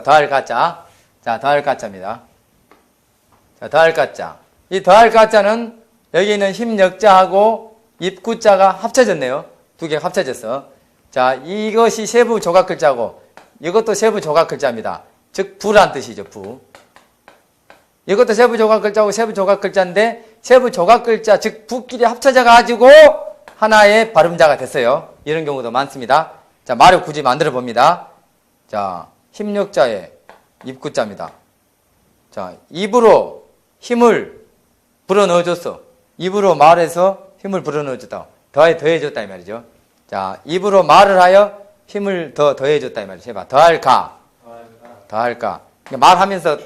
더할 가짜. 자, 더할 가짜입니다. 자, 더할 가짜. 이 더할 가짜는 여기 있는 힘역자하고 입구자가 합쳐졌네요. 두 개가 합쳐졌어. 자, 이것이 세부 조각 글자고 이것도 세부 조각 글자입니다. 즉 부란 뜻이죠. 부. 이것도 세부 조각 글자고 세부 조각 글자인데 세부 조각 글자 즉 부끼리 합쳐져 가지고 하나의 발음자가 됐어요. 이런 경우도 많습니다. 자, 말을 굳이 만들어 봅니다. 자, 힘역자의 입구자입니다. 자, 입으로 힘을 불어넣어줬어. 입으로 말해서 힘을 불어넣어줬다. 더해줬다 이 말이죠. 자, 입으로 말을 하여 힘을 더해줬다 이 말이죠. 해봐. 더할까. 더할까. 말하면서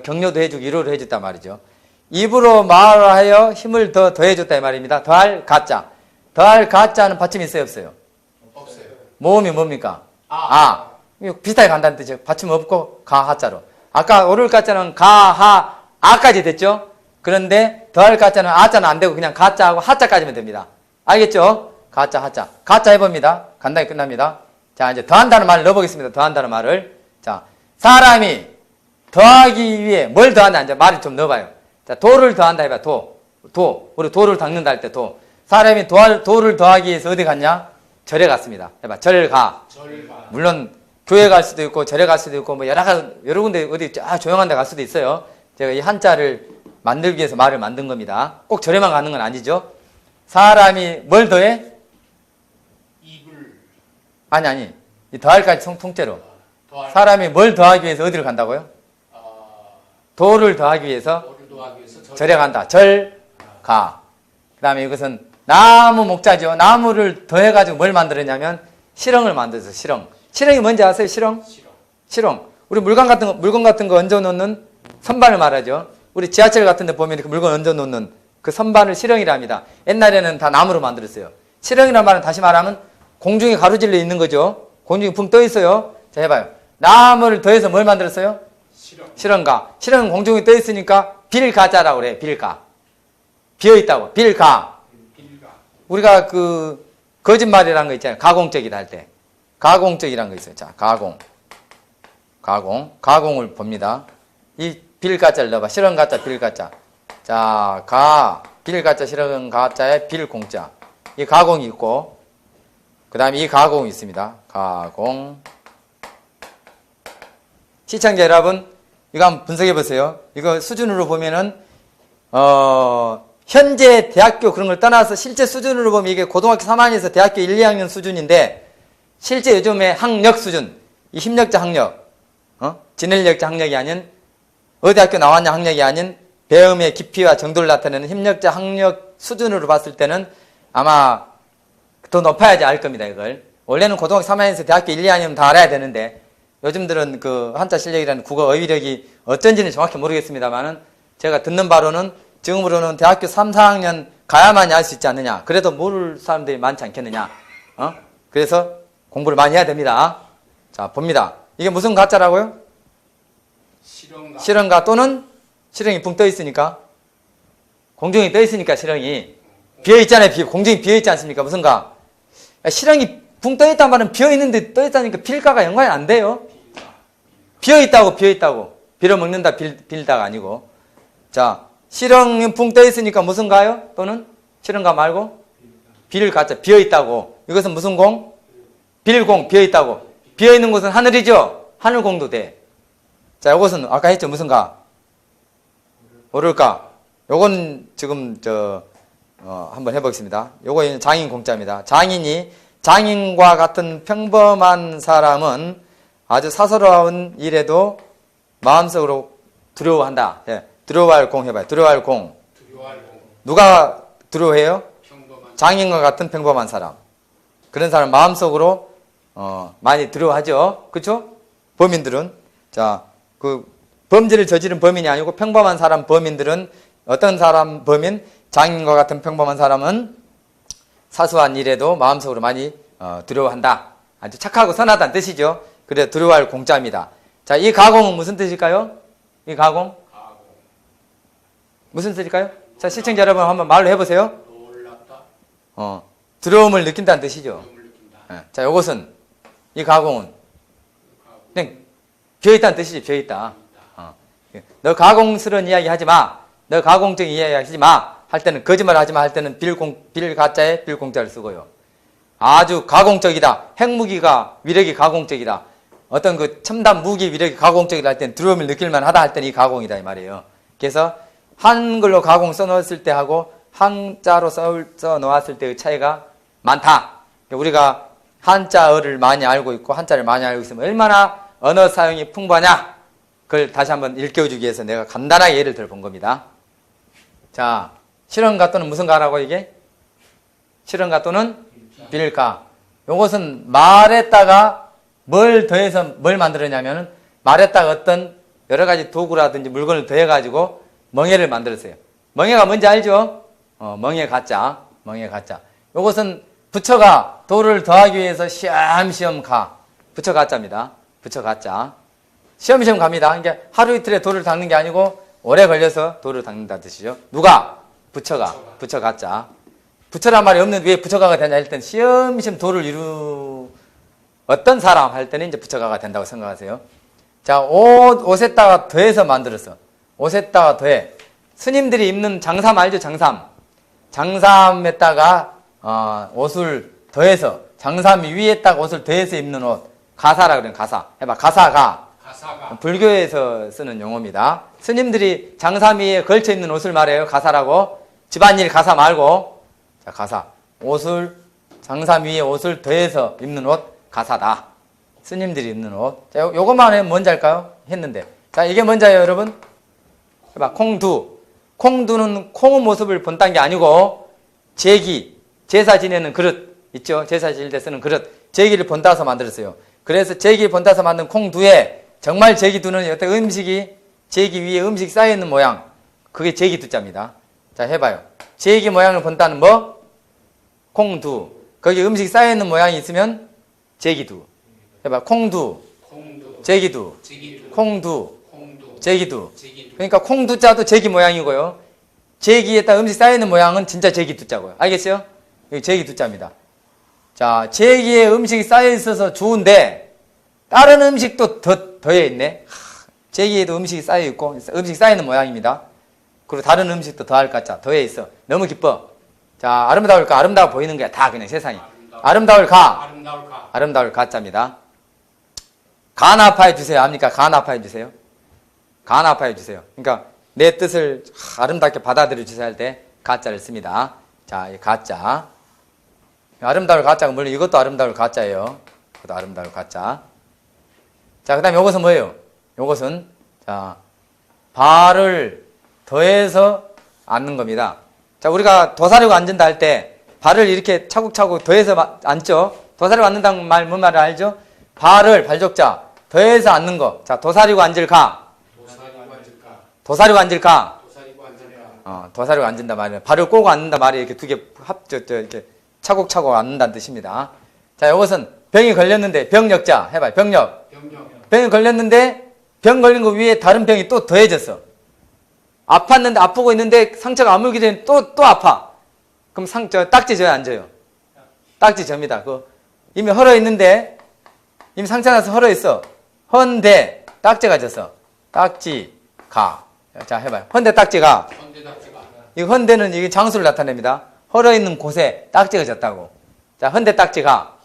격려도 해주고 위로도 해줬단 말이죠. 입으로 말하여 힘을 더해줬다 이 말입니다. 더할 가짜. 더할 가짜는 받침이 있어요, 없어요? 없어요. 모음이 뭡니까? 이거 비슷하게 간다는 뜻이죠. 받침 없고 가, 하자로. 아까 오를 가짜는 가, 하, 아까지 됐죠? 그런데 더할 가짜는 아자는 안 되고 그냥 가짜하고 하자까지면 됩니다. 알겠죠? 가짜, 하자. 가짜 해봅니다. 간단히 끝납니다. 자, 이제 더한다는 말을 넣어보겠습니다. 더한다는 말을. 자, 사람이 더하기 위해 뭘 더한다? 이제 말을 좀 넣어봐요. 자, 도를 더한다 해봐. 도. 우리 도를 닦는다 할 때 도. 사람이 도를 더하기 위해서 어디 갔냐? 절에 갔습니다. 해봐. 절 가. 물론 교회 갈 수도 있고 절에 갈 수도 있고 뭐 여러 군데 어디 조용한 데 갈 수도 있어요. 제가 이 한자를 만들기 위해서 말을 만든 겁니다. 꼭 절에만 가는 건 아니죠. 사람이 뭘 더해? 입을. 아니. 이 더할까지 통째로. 사람이 뭘 더하기 위해서 어디를 간다고요? 도를 더하기 위해서 절에 간다. 절, 가. 그 다음에 이것은 나무 목자죠. 나무를 더해가지고 뭘 만들었냐면 실렁을 만들어서 실렁. 실렁이 뭔지 아세요? 실렁? 실렁. 우리 물건 같은 거 얹어 놓는 선반을 말하죠. 우리 지하철 같은 데 보면 그 물건 얹어 놓는 그 선반을 실렁이라 합니다. 옛날에는 다 나무로 만들었어요. 실렁이라는 말은 다시 말하면 공중에 가로질러 있는 거죠. 공중에 붕 떠 있어요. 자, 해봐요. 나무를 더해서 뭘 만들었어요? 실렁가. 실렁은 공중에 떠 있으니까 빌가자라고 그래. 빌가. 비어있다고. 빌가. 우리가 그 거짓말이라는 거 있잖아요. 가공적이다 할 때. 가공적이라는 거 있어요. 자, 가공을 봅니다. 이 빌가자를 넣어봐. 실렁가자, 빌가자. 자, 빌가자, 실렁가자에 빌공자. 이 가공이 있고, 그 다음에 이 가공이 있습니다. 가공. 시청자 여러분, 이거 한번 분석해 보세요. 이거 수준으로 보면은, 현재 대학교 그런 걸 떠나서 실제 수준으로 보면 이게 고등학교 3학년에서 대학교 1, 2학년 수준인데, 실제 요즘의 학력 수준, 이 힘력자 학력, 진헬력자 학력이 아닌, 어디 학교 나왔냐 학력이 아닌, 배움의 깊이와 정도를 나타내는 힘력자 학력 수준으로 봤을 때는 아마 더 높아야지 알 겁니다, 이걸. 원래는 고등학교 3학년에서 대학교 1, 2학년이면 다 알아야 되는데, 요즘들은 그 한자 실력이라는 국어 어휘력이 어쩐지는 정확히 모르겠습니다만은, 제가 듣는 바로는 지금으로는 대학교 3, 4학년 가야만이 알 수 있지 않느냐. 그래도 모를 사람들이 많지 않겠느냐. 그래서 공부를 많이 해야 됩니다. 자, 봅니다. 이게 무슨 가짜라고요? 실렁가 또는 실렁이 붕 떠 있으니까. 공중에 떠 있으니까 실렁이. 비어 있잖아요. 공중이 비어 있지 않습니까? 무슨 가? 실렁이 붕 떠 있단 말은 비어 있는데 떠 있다니까 빌가가 연관이 안 돼요. 비어 있다고. 빌어 먹는다 빌다가 아니고. 자, 실렁이 붕 떠 있으니까 무슨 가요? 또는 실렁가 말고 빌가짜 비어 있다고. 이것은 무슨 공? 빌공 비어 있다고. 비어 있는 곳은 하늘이죠. 하늘공도 돼. 자, 이것은 아까 했죠. 무슨 가? 오를까? 요건 지금 한번 해보겠습니다. 요거 장인 공자입니다. 장인과 같은 평범한 사람은 아주 사소로운 일에도 마음속으로 두려워한다. 예. 두려워할 공 해봐요. 두려워할 공. 누가 두려워해요? 장인과 같은 평범한 사람. 그런 사람 마음속으로 많이 두려워하죠. 그렇죠? 범인들은. 자, 그 범죄를 저지른 범인이 아니고 평범한 사람 범인들은 어떤 사람 범인? 장인과 같은 평범한 사람은 사소한 일에도 마음속으로 많이 두려워한다. 아주 착하고 선하다는 뜻이죠. 그래서 두려워할 공자입니다. 자, 이 가공은 무슨 뜻일까요? 이 가공? 무슨 뜻일까요? 자, 시청자 여러분 한번 말로 해보세요. 두려움을 느낀다는 뜻이죠. 자, 이것은 이 가공은 그냥 비어있다는 뜻이지, 비어있다. 너 가공스러운 이야기 하지 마. 너 가공적인 이야기 하지 마. 할 때는 거짓말 하지 마. 할 때는 빌 가짜에 빌 공짜를 쓰고요. 아주 가공적이다. 핵무기가 위력이 가공적이다. 어떤 그 첨단 무기 위력이 가공적이다 할 때는 두려움을 느낄만 하다 할 때는 이 가공이다 이 말이에요. 그래서 한글로 가공 써놓았을 때 하고 한자로 써 놓았을 때의 차이가 많다. 우리가 한자어를 많이 알고 있고 한자를 많이 알고 있으면 얼마나 언어 사용이 풍부하냐. 그걸 다시 한번 일깨워주기 위해서 내가 간단하게 예를 들어 본 겁니다. 자, 실언가 또는 무슨 가라고 이게? 실언가 또는 빌가. 요것은 말에다가 뭘 더해서 뭘 만들었냐면은 말에다가 어떤 여러 가지 도구라든지 물건을 더해가지고 멍해를 만들었어요. 멍해가 뭔지 알죠? 멍해 가짜. 멍해 가짜. 요것은 부처가 도를 더하기 위해서 시험시험 가. 부처 가짜입니다. 부처 가짜. 시험시험 갑니다. 그러니까 하루 이틀에 도를 닦는 게 아니고 오래 걸려서 도를 닦는다는 뜻이죠. 누가? 부처가. 부처 가짜. 부처란 말이 없는데 왜 부처가가 되냐 할 때는 시험시험 도를 어떤 사람 할 때는 이제 부처가가 된다고 생각하세요. 자, 옷에다가 더해서 만들었어. 옷에다가 더해. 스님들이 입는 장삼 알죠? 장삼. 장삼에다가 옷을 더해서 장삼 위에다가 옷을 더해서 입는 옷. 가사라 그래요. 가사. 해봐. 가사가. 불교에서 쓰는 용어입니다. 스님들이 장삼 위에 걸쳐 입는 옷을 말해요. 가사라고. 집안일 가사 말고. 자, 가사. 옷을 장삼 위에 옷을 더해서 입는 옷. 가사다. 스님들이 입는 옷. 자, 요것만 하면 뭔지 알까요? 했는데. 자, 이게 뭔지예요, 여러분? 해봐. 콩두. 콩두는 콩의 모습을 본딴 게 아니고 제기. 제사 지내는 그릇. 있죠? 제사 지낼 때 쓰는 그릇. 제기를 본따서 만들었어요. 그래서 제기를 본따서 만든 콩두에 정말 제기두는 어떤 음식이 제기 위에 음식 쌓여있는 모양. 그게 제기두자입니다. 자, 해봐요. 제기 모양을 본따는 뭐? 콩두. 거기 음식 쌓여있는 모양이 있으면 제기두. 해봐. 콩두. 제기두. 콩두. 제기두. 그러니까 콩두자도 제기 모양이고요. 제기에다 음식 쌓여있는 모양은 진짜 제기두자고요. 알겠어요? 여기 제기두자입니다. 자, 제기에 음식이 쌓여있어서 좋은데 다른 음식도 더해 있네. 제기에도 음식이 쌓여있고 음식이 쌓여있는 모양입니다. 그리고 다른 음식도 더할 까짜 더해 있어. 너무 기뻐. 자, 아름다울까? 아름다워 보이는 거야. 다 그냥 세상이. 아름다울까? 아름다울 가짜입니다. 가나파해 주세요. 압니까? 가나파해 주세요. 가나파해 주세요. 그러니까 내 뜻을 아름답게 받아들여 주세요 할 때 가짜를 씁니다. 자, 이 가짜. 아름다울 가짜가 물론 이것도 아름다울 가짜예요. 이것도 아름다울 가짜. 자, 그 다음에 이것은 뭐예요? 이것은 자, 발을 더해서 앉는 겁니다. 자, 우리가 도사리고 앉는다 할 때 발을 이렇게 차곡차곡 더해서 앉죠? 도사리고 앉는다는 말, 뭔 말을 알죠? 발을, 발족자, 더해서 앉는 거. 자, 도사리고 앉을까? 도사리고 앉을까? 도사리고 앉는다 말이에요. 발을 꼬고 앉는다 말이에요. 이렇게 두 개 이렇게 차곡차곡 앉는다는 뜻입니다. 자, 이것은 병이 걸렸는데, 병력자. 해봐요. 병력. 병이 걸렸는데, 병 걸린 거 위에 다른 병이 또 더해졌어. 아팠는데, 아프고 있는데, 상처가 아물게 되면 또 아파. 그럼 딱지 져야 안 져요? 딱지 접니다. 이미 헐어 있는데, 이미 상처 나서 헐어 있어. 헌데, 딱지가 졌어. 딱지, 가. 자, 해봐요. 헌데, 딱지가. 이 헌데는 이게 장수를 나타냅니다. 헐어 있는 곳에 딱지가 졌다고. 자, 헌데, 딱지가.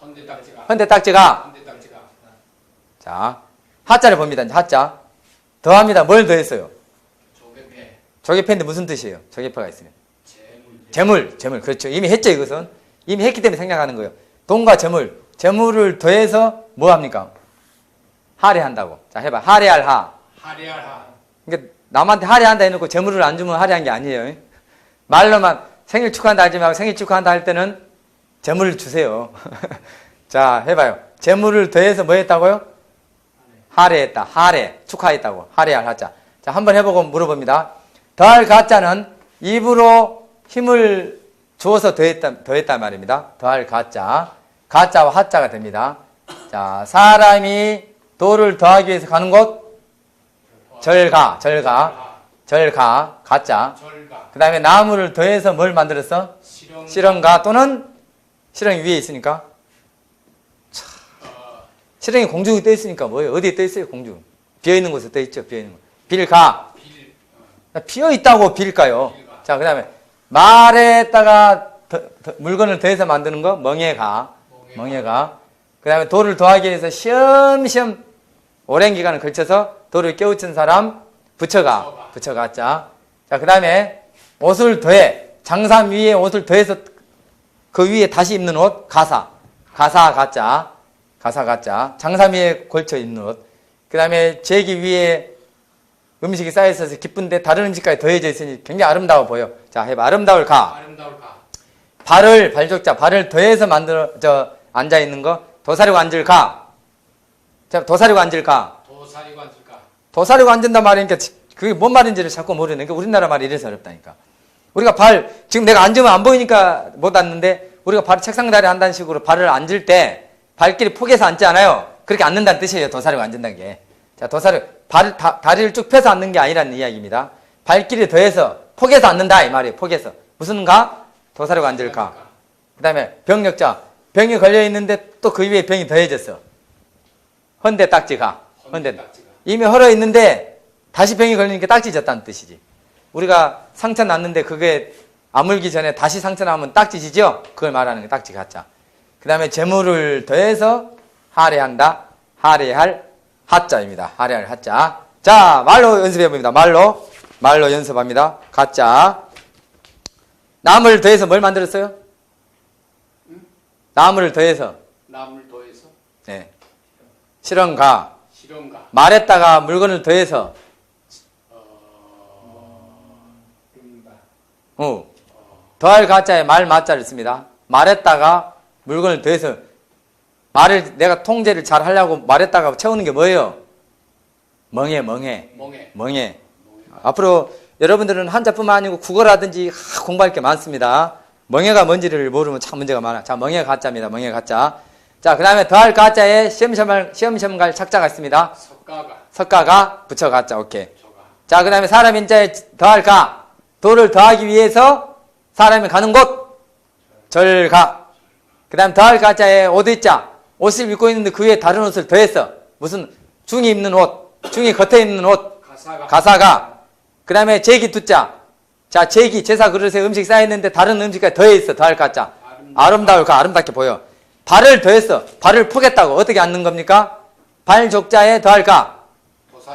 헌데, 딱지가. 자, 하자를 봅니다. 하자. 더합니다. 뭘 더했어요? 조개패인데 무슨 뜻이에요? 조개패가 있으면. 재물. 그렇죠. 이미 했죠, 이것은. 이미 했기 때문에 생각하는 거예요. 돈과 재물. 재물을 더해서 뭐 합니까? 할애한다고. 자, 해봐. 할애할 하. 그러니까 남한테 할애한다 해놓고 재물을 안 주면 할애한 게 아니에요. 말로만 생일 축하한다 하지 말고 생일 축하한다 할 때는 재물을 주세요. 자, 해봐요. 재물을 더해서 뭐 했다고요? 할애했다. 할애. 축하했다고. 할애할 하자. 자, 한번 해보고 물어봅니다. 더할 가짜는 입으로 힘을 주어서 더했단 말입니다. 더할 가짜. 가짜와 하자가 됩니다. 자, 사람이 도를 더하기 위해서 가는 곳? 절가. 가짜. 그 다음에 나무를 더해서 뭘 만들었어? 실현가 또는 실현이 위에 있으니까. 실현이 공중에 떠 있으니까 뭐예요? 어디에 떠 있어요? 공중. 비어있는 곳에 떠 있죠. 비어있는 곳. 빌가. 비어있다고 빌까요? 자, 그 다음에 말에다가 물건을 더해서 만드는 거 멍에가. 멍에가. 그 다음에 도를 더하기 위해서 시험시험 오랜 기간을 걸쳐서 도를 깨우친 사람 부처가. 부처가. 자, 그 다음에 옷을 더해. 장삼 위에 옷을 더해서 그 위에 다시 입는 옷 가사. 가사 가짜. 가사 가짜. 장삼 위에 걸쳐 입는 옷. 그 다음에 제기 위에 음식이 쌓여있어서 기쁜데 다른 음식까지 더해져 있으니 굉장히 아름다워 보여. 자, 해봐. 아름다울 가. 아름다울 가. 발을, 발족자, 발을 더해서 앉아있는 거. 도사리고 앉을 가. 자, 도사리고 앉을 가. 도사리고 앉을까. 도사리고 앉는단 말이니까 그게 뭔 말인지를 자꾸 모르는 게 우리나라 말이 이래서 어렵다니까. 우리가 지금 내가 앉으면 안 보이니까 못 앉는데 우리가 발을 책상 다리에 한다는 식으로 발을 앉을 때 발길이 포개서 앉지 않아요. 그렇게 앉는다는 뜻이에요. 도사리고 앉는다는 게. 자, 다리를 쭉 펴서 앉는 게 아니라는 이야기입니다. 발길이 더해서 포개서 앉는다 이 말이에요. 포개서. 무슨 가? 도사리고 앉을 가. 그 다음에 병력자. 병이 걸려있는데 또 그 위에 병이 더해졌어. 헌데 딱지 가. 헌데. 이미 헐어 있는데 다시 병이 걸리니까 딱지 졌다는 뜻이지. 우리가 상처 났는데 그게 아물기 전에 다시 상처 나면 딱지 지죠? 그걸 말하는 게 딱지 가짜. 그 다음에 재물을 더해서 할애한다. 할애할 하자입니다. 할애할 하자. 자, 말로 연습해 봅니다. 말로 연습합니다. 가짜. 나무를 더해서 뭘 만들었어요? 나무를 더해서. 나무를 더해서. 네. 실언가. 실현가. 말에다가 물건을 더해서. 더할 가짜에 말 마자를 씁니다. 말에다가 물건을 더해서 말을 내가 통제를 잘 하려고 말에다가 채우는 게 뭐예요? 멍해. 앞으로 여러분들은 한자뿐만 아니고 국어라든지 공부할 게 많습니다. 멍해가 뭔지를 모르면 참 문제가 많아. 자, 멍해 가짜입니다. 멍해 가짜. 자, 그 다음에 더할 가짜에 시험시험 갈 착자가 있습니다. 석가가 부처 가짜. 오케이. 자, 그 다음에 사람 인자에 더할 가. 도를 더하기 위해서 사람이 가는 곳 절가. 그 다음 더할 가짜에 옷 있자. 옷을 입고 있는데 그 위에 다른 옷을 더했어. 무슨 중이 입는 옷, 중이 겉에 입는 옷 가사가. 그 다음에 제기 두자. 자, 제기 제사 그릇에 음식 쌓여있는데 다른 음식까지 더해 있어. 더할 가짜. 아름다울 가. 아름답게 보여. 발을 더했어. 발을 푸겠다고. 어떻게 앉는 겁니까? 발족자에 더할 가.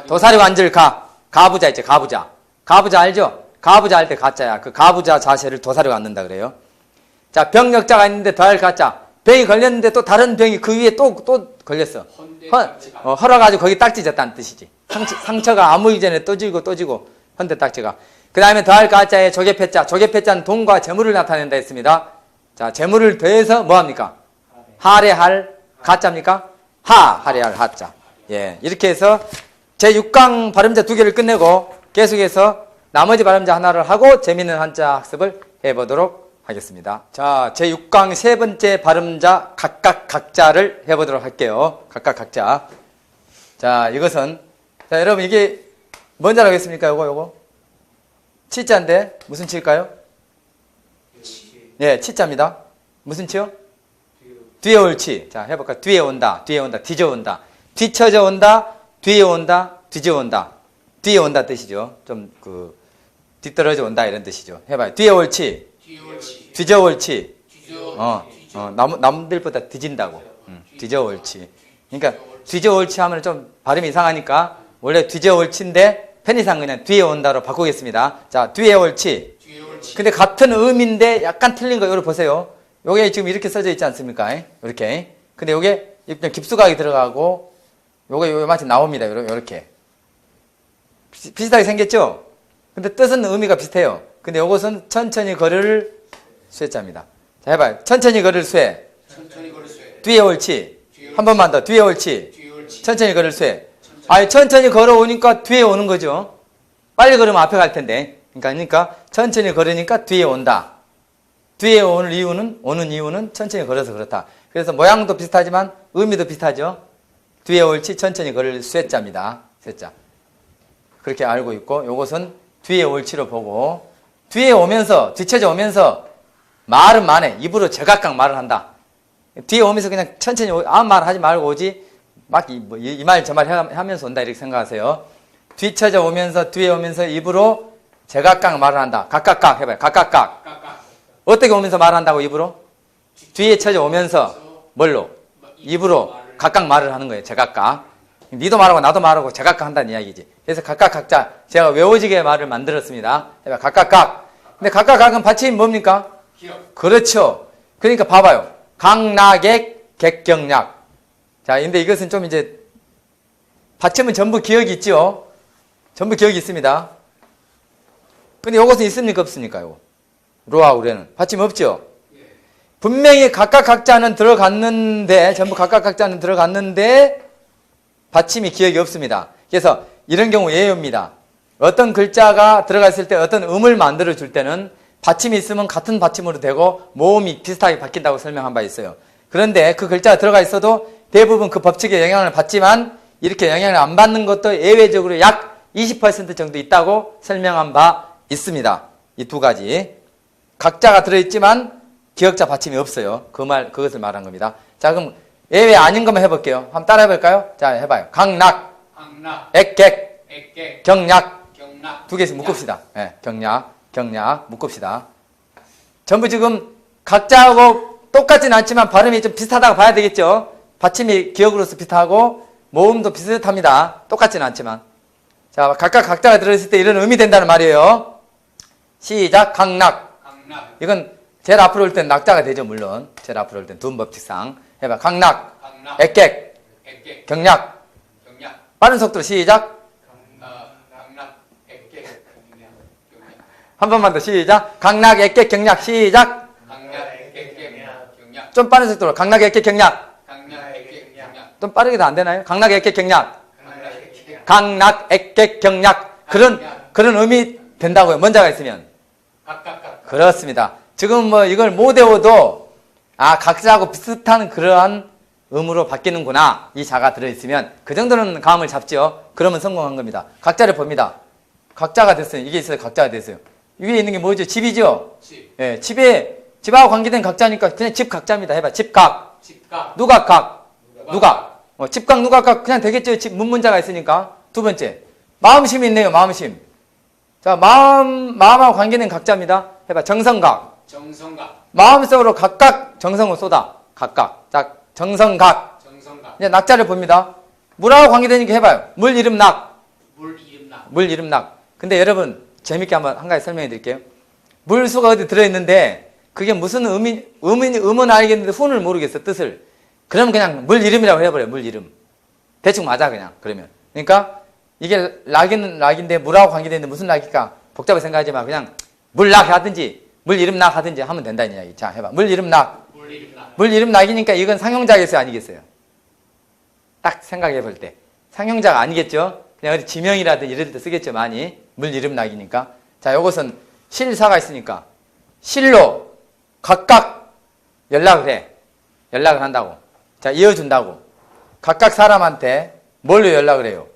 도사리고 앉을 가. 가부자 있죠. 가부자. 가부자 알죠? 가부자 할 때 가짜야. 그 가부자 자세를 도사리고 앉는다 그래요. 자, 병력자가 있는데 더할 가짜. 병이 걸렸는데 또 다른 병이 그 위에 또 걸렸어. 헐어가지고 거기 딱지 졌다는 뜻이지. 상처가 아물기 전에 또 지고 헌데 딱지가. 그 다음에 더할 가짜에 조개패자. 조개패자는 돈과 재물을 나타낸다 했습니다. 자, 재물을 더해서 뭐합니까? 할애할 가짜입니까? 할애할 하자. 예, 이렇게 해서 제6강 발음자 2개를 끝내고 계속해서 나머지 발음자 하나를 하고 재미있는 한자 학습을 해보도록 하겠습니다. 자, 제6강 3번째 발음자 각자를 해보도록 할게요. 각자. 자, 이것은 자, 여러분 이게 뭔지 알겠습니까? 요거 치자인데 무슨 치일까요? 예, 치자입니다. 무슨 치요? 뒤에 올 치. 자, 해볼까요? 뒤에 온다, 뒤져온다, 뒤쳐져 온다, 뒤에 온다, 뒤져온다. 뒤에 온다 뜻이죠. 좀 뒤떨어져 온다 이런 뜻이죠. 해봐요. 뒤에 올 치. 뒤져 올 치. 남들보다 뒤진다고. 뒤져 올 치. 그러니까 뒤져 올 치 하면 좀 발음이 이상하니까 원래 뒤져 올 치인데 편의상 그냥 뒤에 온다로 바꾸겠습니다. 자, 뒤에 올 치. 근데 같은 음인데 약간 틀린 거, 이거 보세요. 요게 지금 이렇게 써져 있지 않습니까? 이렇게. 근데 요게 그냥 깊숙하게 들어가고, 요게 마치 나옵니다. 요렇게. 비슷하게 생겼죠? 근데 뜻은 의미가 비슷해요. 근데 요것은 천천히 걸을 쇠자입니다. 자, 해봐요. 천천히 걸을 쇠. 뒤에 올 치. 한 번만 더. 뒤에 올 치. 천천히 걸을 쇠. 아니, 천천히 걸어오니까 뒤에 오는 거죠. 빨리 걸으면 앞에 갈 텐데. 그러니까 천천히 걸으니까 뒤에 온다. 뒤에 오는 이유는 천천히 걸어서 그렇다. 그래서 모양도 비슷하지만 의미도 비슷하죠. 뒤에 옳지 천천히 걸을 쇠자입니다. 쇠자. 그렇게 알고 있고, 요것은 뒤에 옳지로 보고, 뒤에 오면서, 뒤쳐져 오면서 말은 많네. 입으로 제각각 말을 한다. 뒤에 오면서 그냥 천천히 아무 말 하지 말고 오지, 막 이 말 저 말 하면서 온다 이렇게 생각하세요. 뒤쳐져 오면서 뒤에 오면서 입으로 제각각 말을 한다. 각각각 해봐요. 각각각. 깍깍. 어떻게 오면서 말한다고 입으로? 뒤에 쳐져 오면서 뭘로? 입으로 각각 말을 하는 거예요. 제각각. 니도 말하고 나도 말하고 제각각 한다는 이야기지. 그래서 각각 각자 제가 외워지게 말을 만들었습니다. 해봐. 각각각. 근데 각각각은 받침이 뭡니까? 기억. 그렇죠. 그러니까 봐봐요. 강락액 객경락. 자, 근데 이것은 좀 이제 받침은 전부 기억이 있죠. 전부 기억이 있습니다. 근데 이것은 있습니까 없습니까? 요거. 로와 우레는 받침 없죠. 분명히 각각 각자는 들어갔는데 전부 각각 각자는 들어갔는데 받침이 기억이 없습니다. 그래서 이런 경우 예외입니다. 어떤 글자가 들어갔을 때 어떤 음을 만들어 줄 때는 받침이 있으면 같은 받침으로 되고 모음이 비슷하게 바뀐다고 설명한 바 있어요. 그런데 그 글자가 들어가 있어도 대부분 그 법칙에 영향을 받지만 이렇게 영향을 안 받는 것도 예외적으로 약 20% 정도 있다고 설명한 바 있습니다. 이 두 가지. 각자가 들어있지만 기억자 받침이 없어요. 그것을 말한 겁니다. 자, 그럼 예외 아닌 것만 해볼게요. 한번 따라 해볼까요? 자, 해봐요. 강락, 강락. 액객, 액객. 경락. 경락. 두 개씩 묶읍시다. 네, 경락, 묶읍시다. 전부 지금 각자하고 똑같진 않지만 발음이 좀 비슷하다고 봐야 되겠죠? 받침이 기억으로서 비슷하고 모음도 비슷합니다. 똑같진 않지만. 자, 각각 각자가 들어있을 때 이런 음이 된다는 말이에요. 시작, 강락. 강락. 이건 제일 앞으로 올 땐 낙자가 되죠, 물론. 제일 앞으로 올 땐 두음법칙상. 해봐, 강락, 강락. 액객, 액객. 경락. 경락. 빠른 속도로 시작. 강락. 액객. 경락. 한 번만 더 시작. 강락, 액객, 경락, 시작. 강락. 액객. 경락. 좀 빠른 속도로. 강락, 액객, 경락. 강락. 액객. 경락. 좀 빠르게 더 안 되나요? 강락, 액객, 경락. 강락. 액객. 강락, 액객, 경락. 그런 의미 된다고요. 먼저가 있으면. 각각. 그렇습니다. 지금 뭐 이걸 못 외워도 각자하고 비슷한 그러한 음으로 바뀌는구나. 이 자가 들어있으면 그 정도는 감을 잡죠. 그러면 성공한 겁니다. 각자를 봅니다. 각자가 됐어요. 이게 있어요. 각자가 됐어요. 위에 있는 게 뭐죠? 집이죠? 집. 예, 집하고 관계된 각자니까 그냥 집 각자입니다. 해봐. 집각. 집각. 누각각. 누각. 집각, 누각각 그냥 되겠죠. 집 문문자가 있으니까. 두 번째. 마음심이 있네요. 마음심. 자, 마음하고 관계된 각자입니다. 해봐. 정성각. 정성각. 마음속으로 각각 정성을 쏟아. 각각. 자, 정성각. 정성각. 이제 낙자를 봅니다. 물하고 관계되니까 해봐요. 물, 이름, 낙. 물 이름락. 물, 이름, 낙. 근데 여러분, 재밌게 한번 한 가지 설명해 드릴게요. 물수가 어디 들어있는데, 그게 무슨 음은 알겠는데, 훈을 모르겠어, 뜻을. 그러면 그냥 물 이름이라고 해버려요, 물 이름. 대충 맞아, 그냥. 그러면. 그러니까, 이게 락은 락인데, 물하고 관계되는데 무슨 락일까? 복잡하게 생각하지 마. 그냥, 물락 하든지, 물 이름 낙 하든지 하면 된다는 이야기. 자, 해봐. 물 이름 낙. 물 이름락. 물 이름 낙이니까 이건 상형자겠어요? 아니겠어요? 딱 생각해 볼 때. 상형자가 아니겠죠? 그냥 어디 지명이라든지 이럴 때 쓰겠죠, 많이. 물 이름 낙이니까. 자, 요것은 실사가 있으니까. 실로 각각 연락을 해. 연락을 한다고. 자, 이어준다고. 각각 사람한테 뭘로 연락을 해요?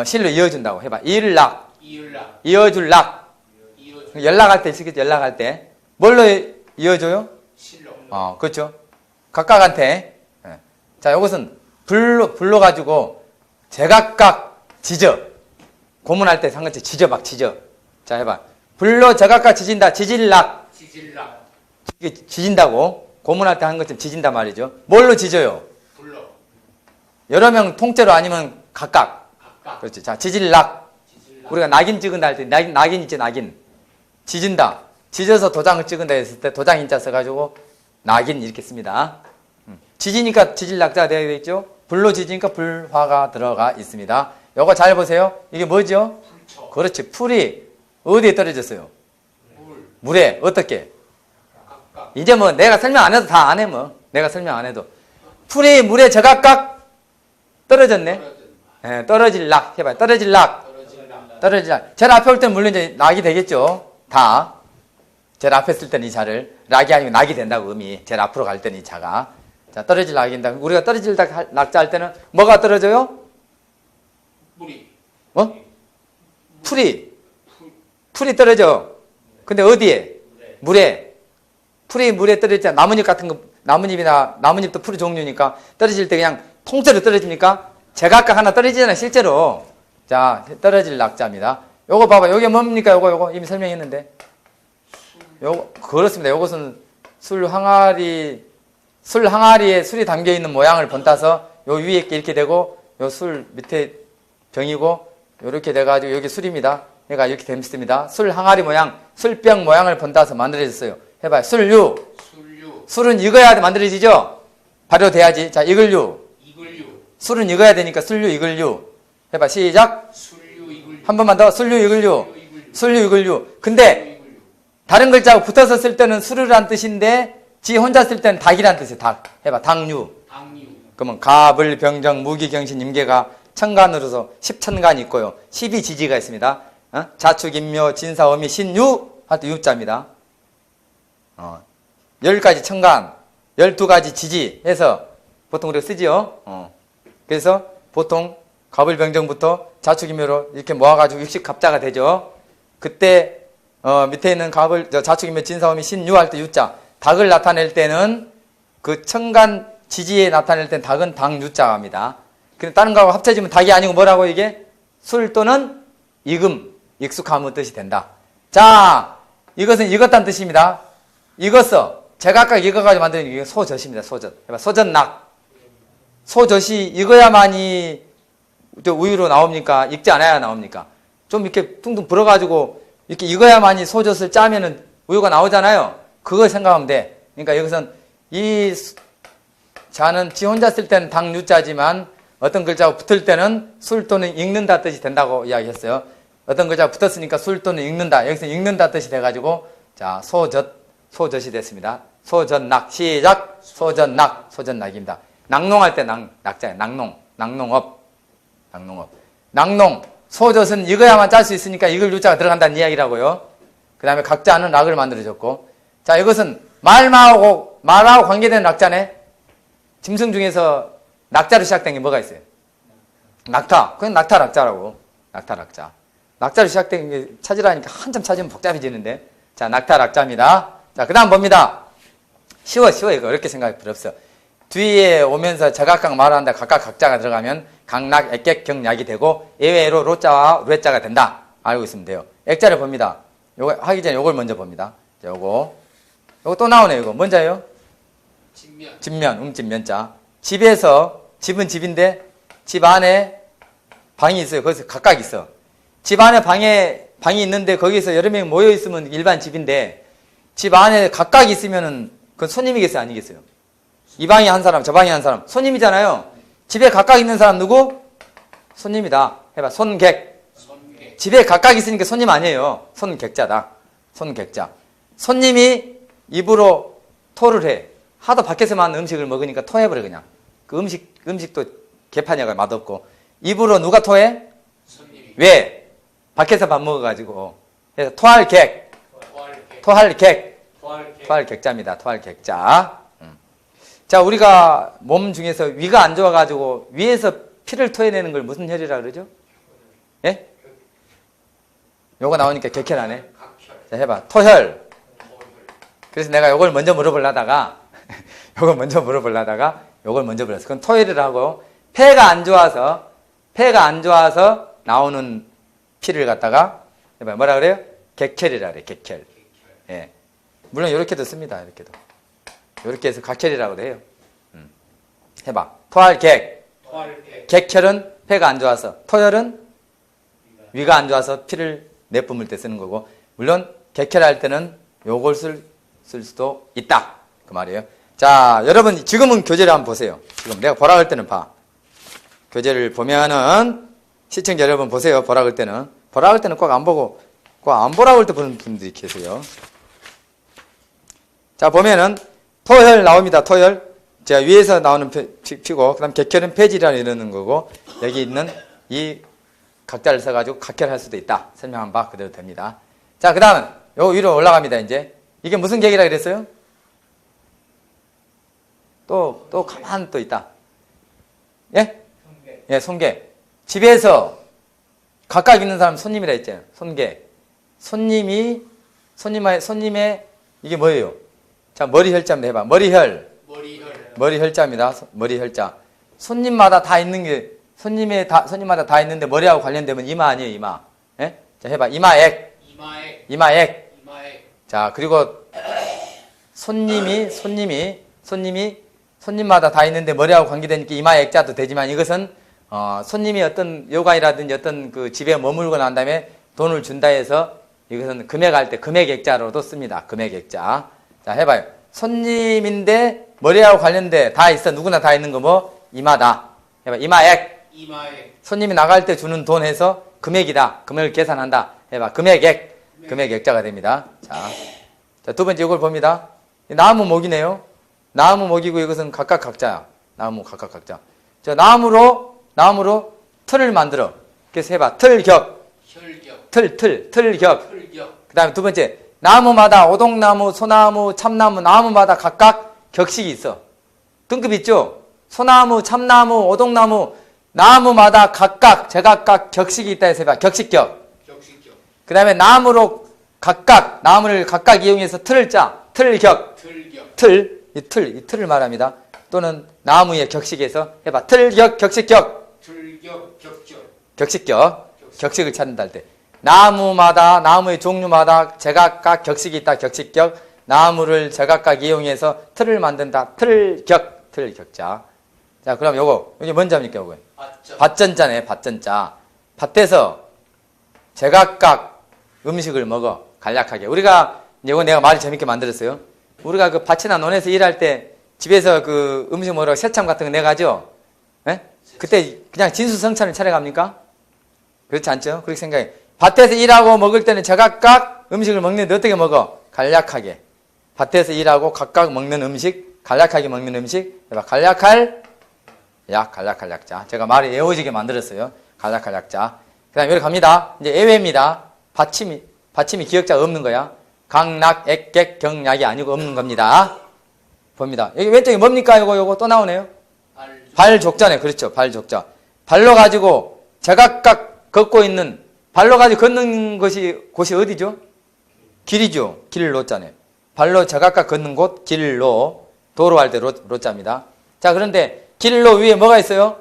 실로 이어준다고. 해봐. 이을락. 이을락. 이어줄 락. 이어줄. 연락할 때 쓰겠죠, 연락할 때. 뭘로 이어줘요? 실로. 그렇죠. 각각한테. 예. 자, 이것은 불로 가지고 제각각 지져. 고문할 때 상관없이 지져, 막 지져. 자, 해봐. 불로 제각각 지진다. 지질락. 지질락. 이게 지진다고. 고문할 때 하는 것처럼 지진다 말이죠. 뭘로 지져요? 불로. 여러 명 통째로 아니면 각각. 각각. 그렇지. 자, 지질락. 지질락. 우리가 낙인 찍은다 할 때, 낙인 있지, 낙인. 지진다. 지져서 도장을 찍은다 했을 때 도장 인자 써가지고 낙인 이렇게 씁니다. 지지니까 지질낙자가 되어 있죠. 불로 지지니까 불화가 들어가 있습니다. 요거 잘 보세요. 이게 뭐죠? 불초. 그렇지. 풀이 어디에 떨어졌어요? 물. 물에. 어떻게? 각각. 이제 뭐 내가 설명 안 해도 다 안 해 뭐. 내가 설명 안 해도. 풀이 물에 제각각 떨어졌네. 예, 떨어질 낙. 해봐요. 떨어질 낙. 떨어질락. 떨어질 낙. 제일 앞에 올 때는 물론 이제 낙이 되겠죠. 다. 제일 앞에 쓸 때는 이 자를. 낙이 아니고 낙이 된다고 의미. 제일 앞으로 갈 때는 이 자가. 자, 떨어질 낙인다. 우리가 떨어질 낙자 할 때는 뭐가 떨어져요? 물이. 풀이. 풀이 떨어져. 근데 어디에? 물에. 풀이 물에 떨어지잖아. 나뭇잎 같은 거, 나뭇잎이나, 나뭇잎도 풀이 종류니까 떨어질 때 그냥 통째로 떨어집니까? 제각각 하나 떨어지잖아요, 실제로. 자, 떨어질 낙자입니다. 요거 봐봐. 요게 뭡니까? 요거 이미 설명했는데. 요거, 그렇습니다. 요것은 술 항아리에 술이 담겨 있는 모양을 본따서 요 위에 이렇게 되고, 요 술 밑에 병이고, 요렇게 돼가지고 여기 술입니다. 그러니까 이렇게 됩니다. 술 항아리 모양, 술병 모양을 본따서 만들어졌어요. 해봐요. 술류. 술류. 술은 익어야 만들어지죠? 발효돼야지. 자, 익을류. 이글류. 술은 익어야 되니까 술류, 익을류. 해봐. 시작. 술류 이글류. 한 번만 더. 술류, 익을류. 이글류. 술류, 익을류. 근데 이글류. 다른 글자하고 붙어서 쓸 때는 수르란 뜻인데 지 혼자 쓸 때는 닭이란 뜻이에요. 닭. 해봐. 닭류. 당류. 그러면 갑을, 병정, 무기, 경신, 임계가 천간으로서 10천간이 있고요. 12지지가 있습니다. 자축, 인묘, 진사, 어미, 신유 할 때 유자입니다. 10가지 천간, 12가지 지지 해서 보통 우리가 쓰지요. 그래서 보통 갑을, 병정부터 자축, 인묘로 이렇게 모아가지고 60갑자가 되죠. 그때 밑에 있는 갑을, 자축, 인묘, 진사, 어미, 신유 할 때 유자. 닭을 나타낼 때는 그 천간 지지에 나타낼 땐 닭은 닭유자가 합니다. 근데 다른 거하고 합쳐지면 닭이 아니고 뭐라고 이게? 술 또는 익음, 익숙함의 뜻이 된다. 자, 이것은 익었다는 뜻입니다. 익었어. 제각각 익어가지고 만드는 게 소젖입니다. 소젖. 해봐. 소젖낙. 소젖이 익어야만이 우유로 나옵니까? 익지 않아야 나옵니까? 좀 이렇게 퉁퉁 불어가지고 이렇게 익어야만이 소젖을 짜면은 우유가 나오잖아요. 그걸 생각하면 돼. 그러니까 여기서는 이 자는 지 혼자 쓸 때는 닭유자지만 어떤 글자가 붙을 때는 술 또는 읽는다 뜻이 된다고 이야기했어요. 어떤 글자가 붙었으니까 술 또는 읽는다. 여기서 읽는다 뜻이 돼가지고 자, 소젖이 됐습니다. 소젖낙. 시작. 소젖낙입니다. 낙농할 때 낙자예요. 낙농업. 낙농. 소젖은 익어야만 짤 수 있으니까 익을 유자가 들어간다는 이야기라고요. 그 다음에 각자는 락을 만들어줬고. 자, 이것은 말하고 관계되는 낙자네. 짐승 중에서 낙자로 시작된 게 뭐가 있어요? 낙타. 그건 낙타락자라고. 낙타락자. 낙자로 시작된 게 찾으라니까 한참 찾으면 복잡해지는데. 자, 낙타락자입니다. 자, 그 다음 봅니다. 쉬워. 이거 어렵게 생각할 필요 없어. 뒤에 오면서 제각각 말한다. 각각 각자가 들어가면 강락, 액객, 경약이 되고 예외로 로자와 뢰자가 된다. 알고 있으면 돼요. 액자를 봅니다. 요거 하기 전에 요걸 먼저 봅니다. 자, 요거 또 나오네요. 이거 뭔자예요? 집면, 음집면자. 집은 집인데 집 안에 방이 있어요. 거기서 각각 있어. 집 안에 방이 있는데 거기서 여러 명이 모여 있으면 일반 집인데 집 안에 각각 있으면은 그건 손님이겠어요, 아니겠어요? 이 방이 한 사람, 저 방이 한 사람. 손님이잖아요. 집에 각각 있는 사람 누구? 손님이다. 해봐. 손객. 집에 각각 있으니까 손님 아니에요. 손객자다. 손객자. 손님이 입으로 토를 해. 하도 밖에서만 음식을 먹으니까 토해버려 그냥. 그 음식도 개판이가 맛없고. 입으로 누가 토해? 손님이. 왜? 밖에서 밥 먹어가지고. 그래서 토할 객자입니다. 토할 객자. 자, 우리가 몸 중에서 위가 안 좋아가지고 위에서 피를 토해내는 걸 무슨 혈이라 그러죠? 예? 요거 나오니까 객혈하네. 자, 해봐. 토혈. 그래서 내가 요걸 먼저 물어보려다가 요걸 먼저 물었어. 그건 토혈을 하고 폐가 안 좋아서 나오는 피를 갖다가 해봐. 뭐라 그래요? 객혈이라 그래. 객혈. 예. 물론 요렇게도 씁니다. 요렇게 해서 각혈이라고도 해요. 해봐. 토할객. 객혈은 폐가 안 좋아서, 토혈은 위가 안 좋아서 피를 내뿜을 때 쓰는 거고, 물론 객혈할 때는 요걸 쓸 수도 있다. 그 말이에요. 자, 여러분 지금은 교재를 한번 보세요. 지금 내가 보라 할 때는 봐. 교재를 보면은 시청자 여러분 보세요. 보라 할 때는 꼭 안 보고 꼭 안 보라고 할 때 보는 분들이 계세요. 자, 보면은 토혈 나옵니다. 토혈. 자, 위에서 나오는 피고, 그 다음 객혈은 폐질이라 이러는 거고, 여기 있는 이 각자를 써가지고 각혈할 수도 있다. 설명한 바 그대로 됩니다. 자, 그 다음은 요 위로 올라갑니다. 이제 이게 무슨 객이라 그랬어요? 또 가만 또 있다. 예? 예, 손객. 집에서 각각 있는 사람 손님이라 했잖아요. 손객. 손님의 이게 뭐예요? 자, 머리혈자입니다. 해봐. 머리혈자입니다. 머리혈자. 손님마다 다 있는 게, 손님마다 다 있는데 머리하고 관련되면 이마 아니에요, 이마. 예? 자, 해봐. 이마액. 이마액. 이마액. 이마액. 자, 그리고 손님마다 다 있는데 머리하고 관계되니까 이마액자도 되지만 이것은, 손님이 어떤 요가이라든지 어떤 그 집에 머물고 난 다음에 돈을 준다 해서 이것은 금액할 때 금액액자로도 씁니다. 금액액자. 자, 해봐요. 손님인데 머리하고 관련돼 다 있어. 누구나 다 있는 거 뭐? 이마다. 해봐. 이마액. 이마액. 손님이 나갈 때 주는 돈 해서 금액이다. 금액을 계산한다. 해봐. 금액액. 금액액자가 됩니다. 자, 두 번째 이걸 봅니다. 나무 목이네요. 나무 목이고 이것은 각각 각자야. 나무 각각 각자. 저 나무로 틀을 만들어. 그래서 해봐. 틀격. 혈격. 틀격. 혈격. 그 다음에 두 번째. 나무마다 오동나무, 소나무, 참나무, 나무마다 각각 격식이 있어. 등급 있죠? 소나무, 참나무, 오동나무, 나무마다 각각, 제각각 격식이 있다 해서 해봐. 격식격. 격식격. 그 다음에 나무를 각각 이용해서 틀을 짜. 틀격. 틀격. 이 틀을 말합니다. 또는 나무의 격식에서 해봐. 틀격, 격식격. 틀격. 격격. 격식격. 격식을 찾는다 할 때. 나무의 종류마다 제각각 격식이 있다. 격식격. 나무를 제각각 이용해서 틀을 만든다. 틀격자. 자, 그럼 여기 뭔지 합니까, 요거? 밭전자네, 밭전자. 밭에서 제각각 음식을 먹어. 간략하게. 우리가, 이거 내가 말을 재밌게 만들었어요. 우리가 그 밭이나 논에서 일할 때 집에서 그 음식 먹으러 새참 같은 거 내가죠? 예? 그때 그냥 진수성찬을 차려갑니까? 그렇지 않죠? 그렇게 생각해. 밭에서 일하고 먹을 때는 제각각 음식을 먹는데 어떻게 먹어? 간략하게. 밭에서 일하고 각각 먹는 음식, 간략하게 먹는 음식. 간략할 약자. 제가 말이 애워지게 만들었어요. 간략할 약자. 그 다음에 여기 갑니다. 이제 예외입니다. 받침이 기역자가 없는 거야. 강락, 액객, 경약이 아니고 없는 겁니다. 봅니다. 여기 왼쪽에 뭡니까? 요거 또 나오네요. 발족자네. 그렇죠. 발족자. 발로 가지고 제각각 걷고 있는, 발로 가지고 걷는 곳이 어디죠? 길이죠. 길로자네. 발로 제각각 걷는 곳, 길로. 도로 할 때 로자입니다. 자, 그런데 길로 위에 뭐가 있어요?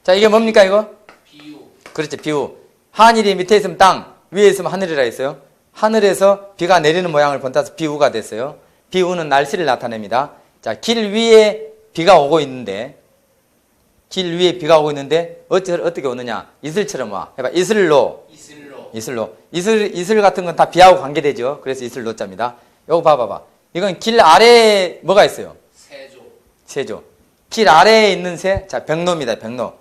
자, 이게 뭡니까, 이거? 비유. 그렇지, 비유. 하늘이 밑에 있으면 땅, 위에 있으면 하늘이라 했어요. 하늘에서 비가 내리는 모양을 본따서 비우가 됐어요. 비우는 날씨를 나타냅니다. 자, 길 위에 비가 오고 있는데, 어떻게 오느냐? 이슬처럼 와. 해봐. 이슬로. 이슬 같은 건 다 비하고 관계되죠. 그래서 이슬로자입니다. 요거 봐봐봐. 이건 길 아래에 뭐가 있어요? 세조. 길 아래에 있는 새, 자, 백로입니다. 백로.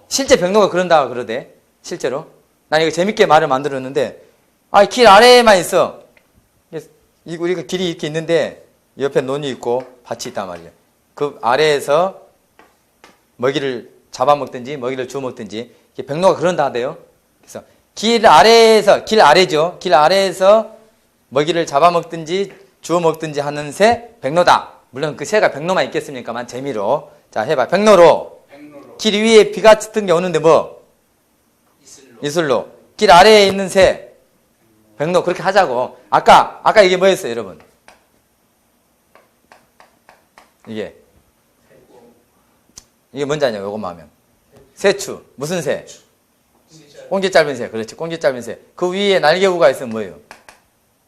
실제 백로가 그런다 그러대. 실제로. 난 이거 재밌게 말을 만들었는데, 길 아래에만 있어. 우리가 길이 이렇게 있는데, 옆에 논이 있고, 밭이 있단 말이에요. 그 아래에서 먹이를 잡아먹든지, 먹이를 주워먹든지, 백로가 그런다 하대요. 그래서 길 아래죠. 길 아래에서 먹이를 잡아먹든지, 주워먹든지 하는 새, 백로다. 물론 그 새가 백로만 있겠습니까만, 재미로. 자, 해봐. 백로로. 길 위에 비 같은 게 오는데 뭐? 이슬로. 길 아래에 있는 새, 백로. 그렇게 하자고. 아까 이게 뭐였어요, 여러분? 이게 뭔지 아냐, 요것만 하면. 새추. 무슨 새? 꽁지 짧은 새. 그렇지. 꽁지 짧은 새. 그 위에 날개부가 있으면 뭐예요?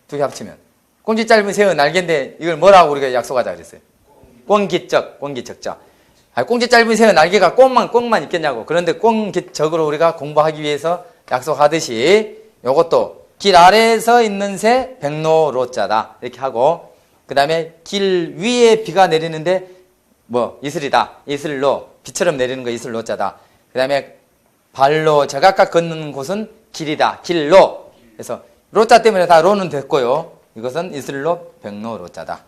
두 개 합치면. 꽁지 짧은 새의 날개인데 이걸 뭐라고 우리가 약속하자 그랬어요? 꽁기적자. 꽁지 짧은 새의 날개가 꽁만 있겠냐고. 그런데 꽁기적으로 우리가 공부하기 위해서 약속하듯이 요것도 길 아래에서 있는 새 백로로자다. 이렇게 하고, 그 다음에 길 위에 비가 내리는데 뭐 이슬이다. 이슬로. 비처럼 내리는 거 이슬로자다. 그 다음에 발로 제각각 걷는 곳은 길이다. 길로. 그래서 로자 때문에 다 로는 됐고요. 이것은 이슬로 백로로자다.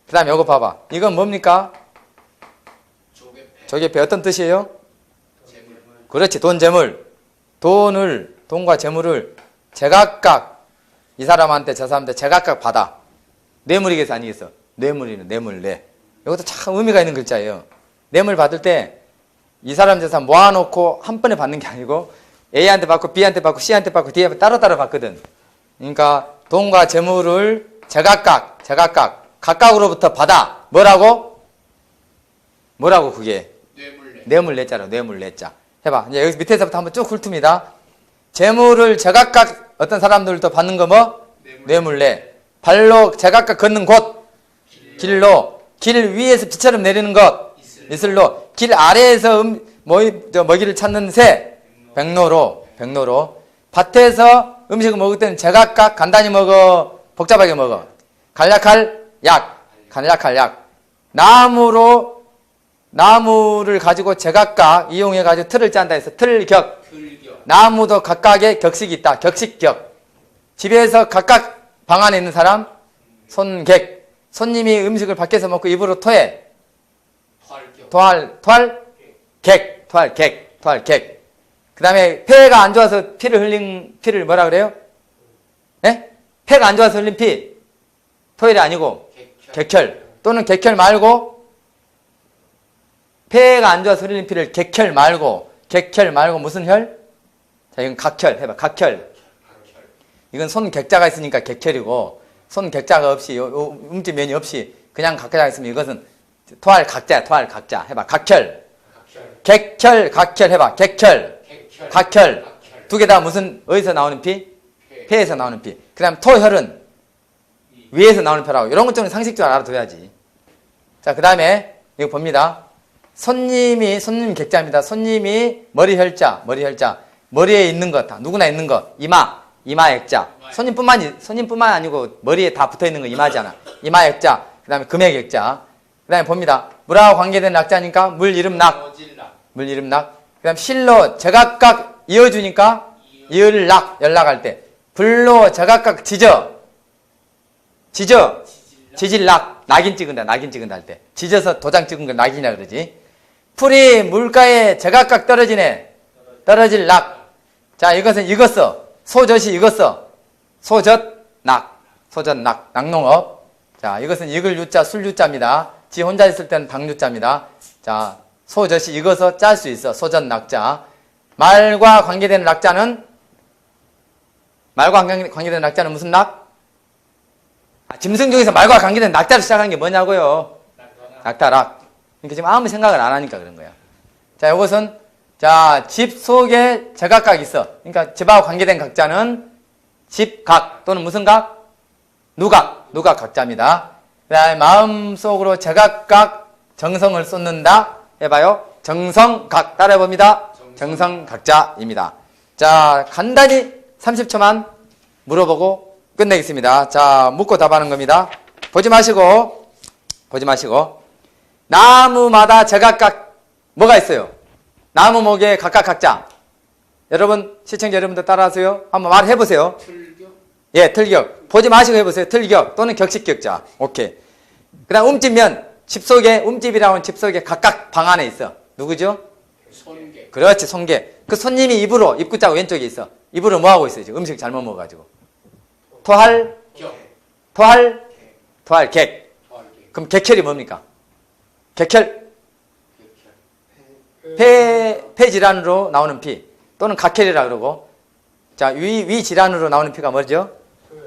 그 다음에 이거 봐봐. 이건 뭡니까? 조개패. 어떤 뜻이에요? 재물. 그렇지. 돈, 재물. 돈과 재물을 제각각 이 사람한테 저 사람한테 제각각 받아. 뇌물이겠어 아니겠어? 뇌물. 이것도 참 의미가 있는 글자예요. 뇌물 받을 때 이 사람 저 사람 모아놓고 한 번에 받는 게 아니고 A한테 받고 B한테 받고 C한테 받고 D한테 따로따로 받거든. 그러니까 돈과 재물을 제각각 각각으로부터 받아. 뭐라고 그게? 뇌물내자로 뇌물내자. 해봐. 이제 여기서 밑에서부터 한번 쭉 훑습니다. 재물을 제각각 어떤 사람들도 받는 거 뭐? 뇌물내. 발로 제각각 걷는 곳. 길로. 길 위에서 비처럼 내리는 것. 이슬로. 길 아래에서 먹이를 찾는 새. 백로로. 백로로. 밭에서 음식을 먹을 때는 제각각 간단히 먹어. 복잡하게 먹어. 간략할 약. 간략할 약. 나무를 가지고 제각각 이용해가지고 틀을 짠다 해서 틀격. 나무도 각각의 격식이 있다. 격식격. 집에서 각각 방 안에 있는 사람, 손객. 손님이 음식을 밖에서 먹고 입으로 토해. 토할객. 그 다음에 폐가 안 좋아서 피를 뭐라 그래요? 예? 폐가 안 좋아서 흘린 피. 토일이 아니고 객혈. 또는 객혈 말고 폐가 안 좋아서 흘린 피를 객혈 말고 무슨 혈? 자, 이건 각혈 해봐. 각혈. 이건 손객자가 있으니까 객혈이고 손객자가 없이 움집면이 없이 그냥 각자가 있으면 이것은 토할각자야. 토할각자 해봐. 각혈. 객혈 각혈 해봐. 객혈. 각혈. 두 개 다 무슨 어디서 나오는 피? 폐에서 나오는 피. 그 다음 토혈은 위에서 나오는 뼈라고. 이런 것 좀 상식적으로 알아둬야지. 자, 그 다음에 이거 봅니다. 손님 객자입니다. 손님이 머리혈자. 머리에 있는 것, 다 누구나 있는 것. 이마액자. 손님뿐만 아니고 머리에 다 붙어 있는 거 이마잖아. 이마액자. 그 다음에 금액액자. 그 다음에 봅니다. 물하고 관계된 낙자니까 물, 이름, 낙. 그 다음 실로 제각각 이어주니까 이을, 낙. 연락할 때. 불로 제각각 지질, 낙. 낙인 찍은다 할 때. 지져서 도장 찍은 걸 낙인이라 그러지. 풀이 물가에 제각각 떨어지네. 떨어질 낙. 자, 이것은 익었어. 소젖이 익었어. 소젖, 낙. 낙농업. 자, 이것은 익을 유자, 술 유자입니다. 지 혼자 있을 때는 당 유자입니다. 자, 소젖이 익어서 짤 수 있어. 소젖, 낙자. 말과 관계되는 낙자는 무슨 낙? 짐승 중에서 말과 관계된 낙자로 시작하는 게 뭐냐고요? 낙타락. 그러니까 지금 아무 생각을 안 하니까 그런 거야. 자, 이것은 집 속에 제각각 있어. 그러니까 집하고 관계된 각자는 집각 또는 무슨 각? 누각 각자입니다. 그 다음에 마음속으로 제각각 정성을 쏟는다. 해봐요. 정성각 따라해봅니다. 정성각자입니다. 자, 간단히 30초만 물어보고 끝내겠습니다. 자, 묻고 답하는 겁니다. 보지 마시고 나무마다 제각각 뭐가 있어요? 나무 목에 각각 각자. 여러분, 시청자 여러분들 따라하세요. 한번 말해보세요. 예, 틀격. 보지 마시고 해보세요. 틀격 또는 격식격자. 오케이. 그 다음 움집면. 집 속에, 움집이라고 하는 집 속에 각각 방 안에 있어. 누구죠? 손객. 그렇지, 손객. 그 손님이 입구자가 왼쪽에 있어. 입으로 뭐 하고 있어요? 지금 음식 잘못 먹어가지고. 토할객. 그럼 객혈이 뭡니까? 객혈. 폐 질환으로 나오는 피 또는 각혈이라 그러고. 자, 위 질환으로 나오는 피가 뭐죠?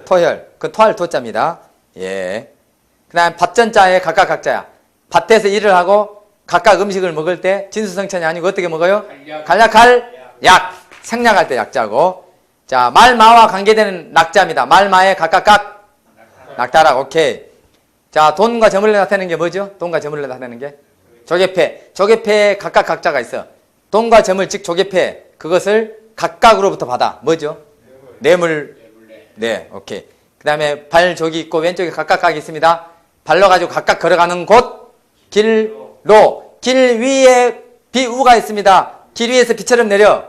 토혈. 그 토할 도자입니다. 예. 그다음 밭전자에 각각 각자야. 밭에서 일을 하고 각각 음식을 먹을 때 진수성찬이 아니고 어떻게 먹어요? 간략할 약. 생략할 때 약자고. 자, 말마와 관계되는 낙자입니다. 말마에 각각 낙타락. 오케이. 자, 돈과 재물을 나타내는 게 뭐죠? 돈과 재물을 나타내는 게 조개패에 각각 각자가 있어. 돈과 재물 즉 조개패. 그것을 각각으로부터 받아. 뭐죠? 뇌물. 네, 오케이. 그 다음에 발족이 있고 왼쪽에 각각 있습니다. 발로 가지고 각각 걸어가는 곳. 길로. 길 위에 비우가 있습니다. 길 위에서 비처럼 내려.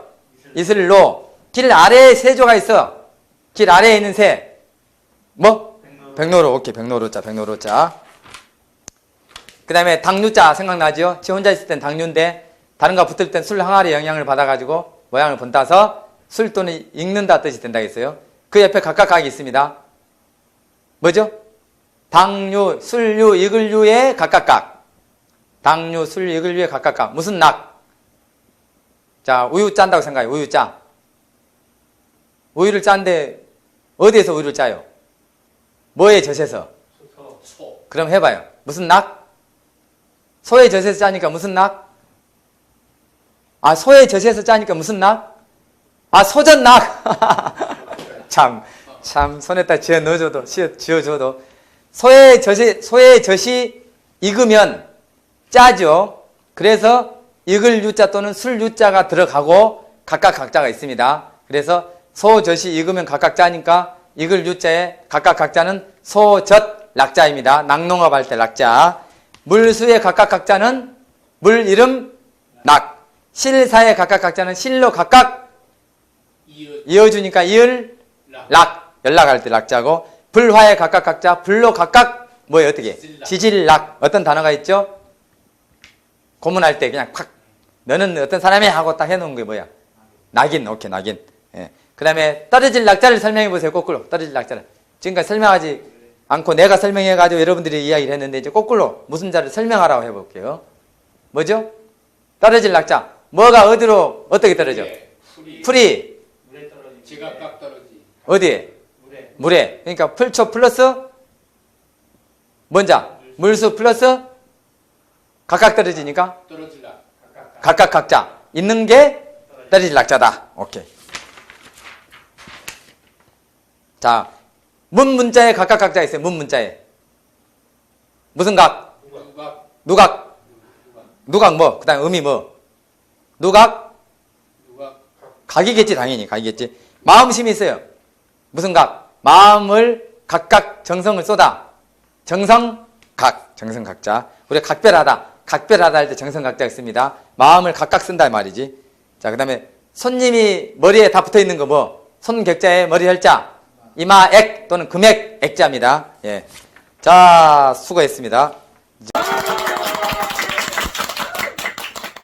이슬로. 길 아래에 세조가 있어. 길 아래에 있는 새. 뭐? 백로로. 오케이. 백로로자. 그 다음에 당류자 생각나죠? 지 혼자 있을 땐 당류인데 다른가 붙을 땐 술 항아리 영향을 받아가지고 모양을 본따서 술 또는 익는다 뜻이 된다 했어요. 그 옆에 각각각이 있습니다. 뭐죠? 당류, 술류, 익을류의 각각각. 당류, 술, 익을류의 각각각. 무슨 낙? 자, 우유 짠다고 생각해요. 우유 짜. 우유를 짠데 어디에서 우유를 짜요? 뭐에 젖에서? 소. 그럼 해봐요. 무슨 낙? 소에 젖에서 짜니까 무슨 낙? 아, 소의 젖에서 짜니까 무슨 낙? 아, 소젖낙. 참, 손에다 쥐어줘도. 소의 젖이 익으면 짜죠. 그래서 익을 유자 또는 술 유자가 들어가고 각각 각자가 있습니다. 그래서 소젖이 익으면 각각 짜니까 익을 유자에 각각 각자는 소젖 낙자입니다. 낙농업 할 때 낙자. 물수의 각각 각자는 물 이름 낙. 실사의 각각 각자는 실로 각각 이어주니까 이을 락. 연락할 때 낙자고, 불화의 각각 각자 불로 각각 뭐예요? 어떻게? 지질락. 어떤 단어가 있죠? 고문할 때 그냥 콱 너는 어떤 사람이 하고 딱 해놓은 게 뭐야? 낙인. 오케이, 낙인. 예. 그 다음에 떨어질 낙자를 설명해 보세요. 거꾸로 떨어질 낙자를. 지금까지 설명하지 않고 내가 설명해가지고 여러분들이 이야기를 했는데 이제 거꾸로 무슨 자를 설명하라고 해볼게요. 뭐죠? 떨어질 낙자. 뭐가 어디로 어떻게 떨어져? 풀이 물에 떨어지. 지각각 떨어지. 어디에? 물에. 그러니까 풀초 플러스 뭔자? 물수 플러스 각각 떨어지니까 떨어질라. 각각 각자. 있는 게 떨어질 낙자다. 오케이. 자, 문자에 각각 각자 있어요. 문자에. 무슨 각? 누각. 누각 뭐? 그 다음에 음이 뭐? 누각? 각이겠지, 당연히. 각이겠지. 마음심이 있어요. 무슨 각? 마음을 각각 정성을 쏟아. 정성각. 정성각자. 우리가 각별하다. 각별하다 할 때 정성각자 있습니다. 마음을 각각 쓴다 말이지. 자, 그 다음에 손님이 머리에 다 붙어 있는 거 뭐? 손격자에 머리 혈자. 이마액 또는 금액 액자입니다. 예. 자, 수고했습니다.